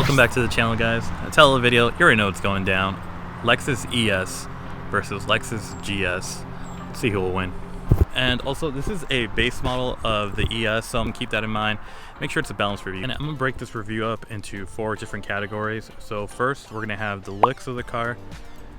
Welcome back to the channel, guys. I tell the video, you already know what's going down. Lexus ES versus Lexus GS. Let's see who will win. And also, this is a base model of the ES, so I'm gonna keep that in mind. Make sure it's a balanced review. And I'm gonna break this review up into 4 different categories. So first, we're gonna have the looks of the car.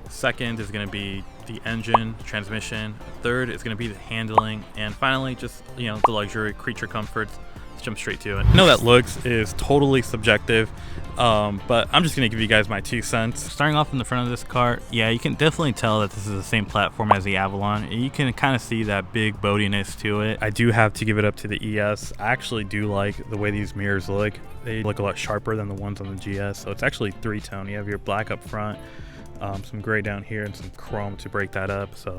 Second is gonna be the engine, transmission. Third is gonna be the handling. And finally, just, the luxury, creature comforts. Let's jump straight to it. I know that looks is totally subjective, but I'm just gonna give you guys my 2 cents. Starting off in the front of this car, yeah, you can definitely tell that this is the same platform as the Avalon. You can kind of see that big boatiness to it. I do have to give it up to the ES. I actually do like the way these mirrors look. They look a lot sharper than the ones on the GS, so it's actually 3-tone. You have your black up front, some gray down here, and some chrome to break that up. So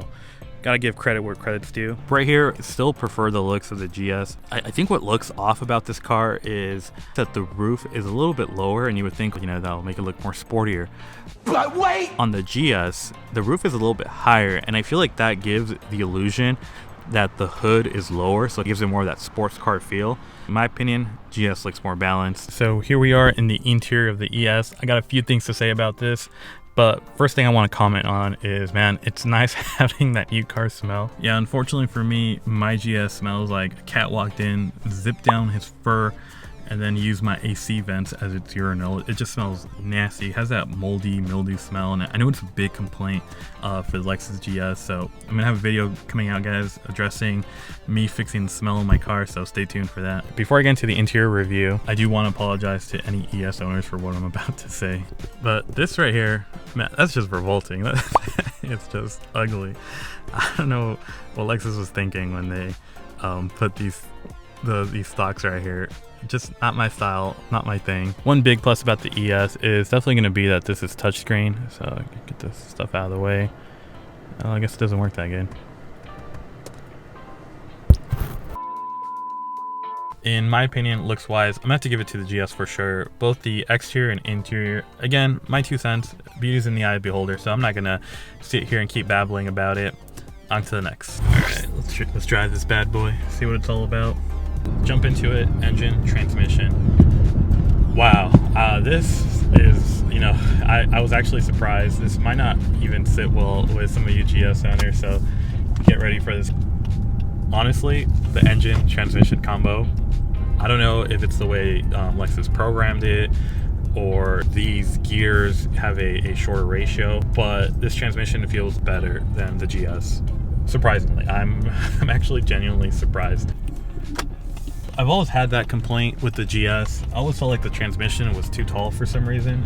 gotta give credit where credit's due. Right here, I still prefer the looks of the GS. I think what looks off about this car is that the roof is a little bit lower, and you would think, that'll make it look more sportier. But wait! On the GS, the roof is a little bit higher, and I feel like that gives the illusion that the hood is lower, so it gives it more of that sports car feel. In my opinion, GS looks more balanced. So here we are in the interior of the ES. I got a few things to say about this. But first thing I want to comment on is, man, it's nice having that new car smell. Yeah, unfortunately for me, my GS smells like a cat walked in, zipped down his fur, and then used my AC vents as its urinal. It just smells nasty. It has that moldy, mildew smell, and I know it's a big complaint for the Lexus GS, so I'm gonna have a video coming out, guys, addressing me fixing the smell in my car, so stay tuned for that. Before I get into the interior review, I do want to apologize to any ES owners for what I'm about to say. But this right here, man, that's just revolting. It's just ugly. I don't know what Lexus was thinking when they put these stocks right here. Just not my style, not my thing. One big plus about the ES is definitely going to be that this is touchscreen, so I can get this stuff out of the way. I guess it doesn't work that good. In my opinion, looks wise, I'm gonna have to give it to the GS for sure. Both the exterior and interior, again, my 2 cents, beauty's in the eye of the beholder, so I'm not gonna sit here and keep babbling about it. On to the next. All right, let's drive this bad boy, see what it's all about. Jump into it. Engine, transmission. Wow, this is, I was actually surprised. This might not even sit well with some of you GS owners, so get ready for this. Honestly, the engine transmission combo, I don't know if it's the way Lexus programmed it or these gears have a shorter ratio, but this transmission feels better than the GS. Surprisingly, I'm actually genuinely surprised. I've always had that complaint with the GS. I always felt like the transmission was too tall for some reason.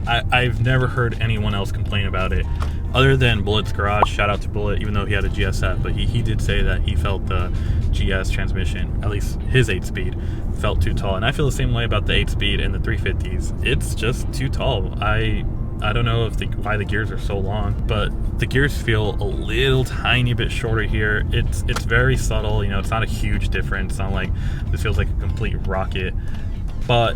I've never heard anyone else complain about it other than Bullet's Garage. Shout out to Bullet, even though he had a GSF, but he did say that he felt the GS transmission, at least his 8-speed, felt too tall. And I feel the same way about the 8-speed and the 350s. It's just too tall. I don't know why the gears are so long, but the gears feel a little tiny bit shorter here. It's very subtle, it's not a huge difference. It's not like this feels like a complete rocket, but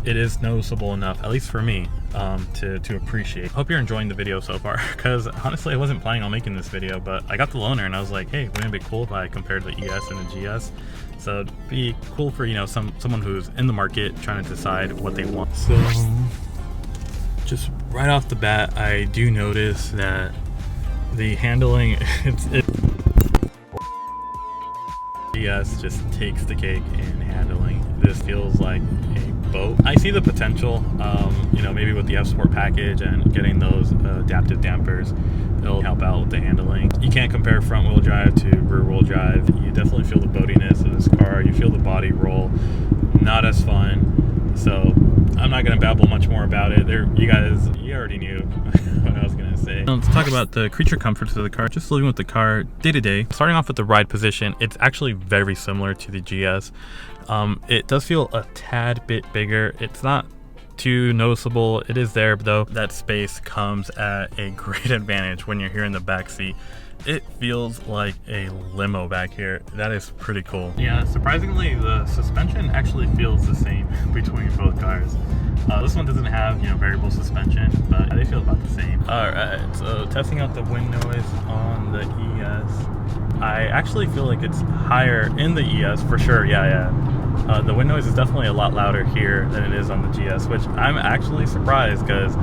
it is noticeable enough, at least for me, to appreciate. Hope you're enjoying the video so far, because honestly I wasn't planning on making this video, but I got the loaner and I was like, hey, wouldn't it be cool if I compared the ES and the GS? So it'd be cool for someone who's in the market trying to decide what they want. So just right off the bat, I do notice that the handling, GS just takes the cake in handling. This feels like a boat. I see the potential, maybe with the F-Sport package and getting those adaptive dampers, it'll help out with the handling. You can't compare front wheel drive to rear wheel drive. You definitely feel the boatiness of this car. You feel the body roll. Not as fun. So I'm not going to babble much more about it. You already knew what I was going to say. Let's talk about the creature comforts of the car. Just living with the car day to day. Starting off with the ride position, it's actually very similar to the GS. It does feel a tad bit bigger. It's not too noticeable. It is there, though. That space comes at a great advantage when you're here in the back seat. It feels like a limo back here. That is pretty cool. Yeah, surprisingly, the suspension actually feels the same between both cars. This one doesn't have, variable suspension, but they feel about the same. All right, so testing out the wind noise on the ES. I actually feel like it's higher in the ES for sure. Yeah. The wind noise is definitely a lot louder here than it is on the GS, which I'm actually surprised because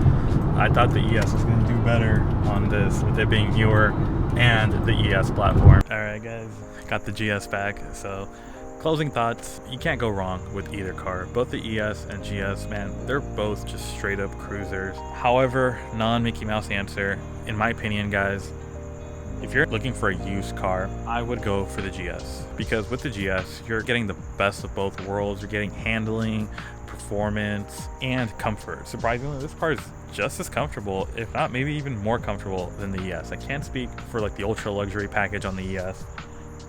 I thought the ES was going to do better on this with it being newer and the ES platform. Alright guys, got the GS back. So closing thoughts, you can't go wrong with either car. Both the ES and GS, man, they're both just straight up cruisers. However, non-Mickey Mouse answer, in my opinion guys, if you're looking for a used car, I would go for the GS, because with the GS, you're getting the best of both worlds. You're getting handling, performance, and comfort. Surprisingly, this car is just as comfortable, if not maybe even more comfortable than the ES. I can't speak for like the ultra luxury package on the ES,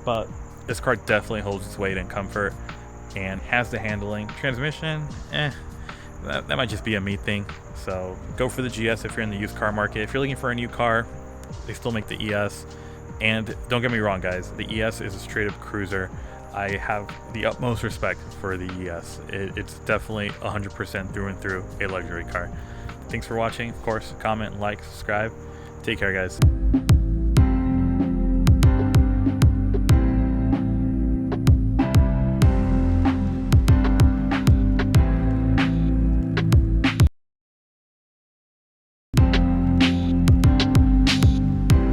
but this car definitely holds its weight in comfort and has the handling. Transmission, that might just be a me thing. So go for the GS if you're in the used car market. If you're looking for a new car, they still make the ES. And don't get me wrong guys, the ES is a straight up cruiser. I have the utmost respect for the ES. It's definitely 100% through and through a luxury car. Thanks for watching. Of course, comment, like, subscribe. Take care guys.